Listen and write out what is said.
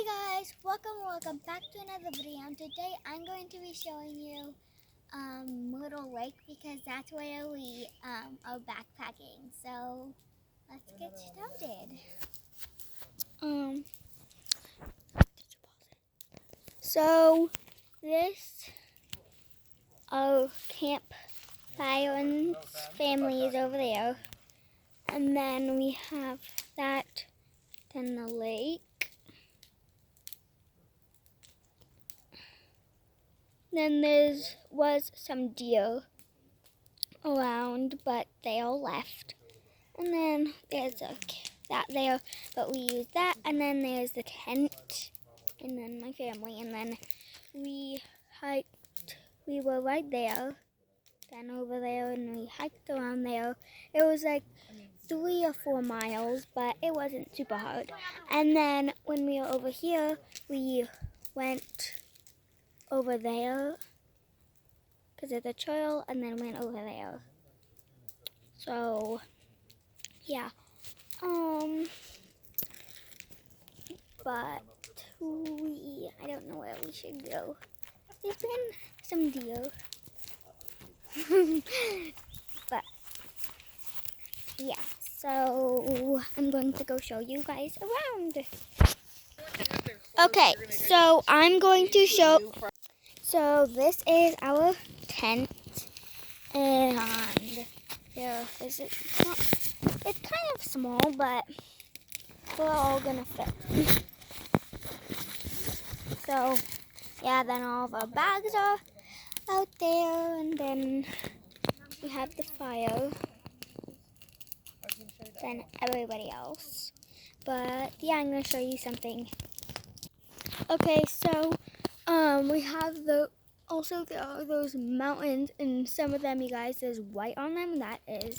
Guys, welcome back to another video. And today I'm going to be showing you Myrtle Lake because that's where we are backpacking. So let's get started. So this campfire and family is over there, and then we have that, then the lake. Then there was some deer around, but they all left. And then there's that there, but we used that. And then there's the tent, and then my family. And then we hiked. We were right there, then over there, and we hiked around there. It was like 3 or 4 miles, but it wasn't super hard. And then when we were over here, we went over there because of the trail, and then went over there. So yeah, but I don't know where we should go. There's been some deer, but yeah, so I'm going to go show you guys around. Okay, so I'm going to show. So this is our tent, and it's kind of small, but we're all gonna fit. So yeah, then all of our bags are out there, and then we have the fire, then everybody else. But yeah, I'm gonna show you something. Okay, so we have there are those mountains, and some of them, you guys, there's white on them. That is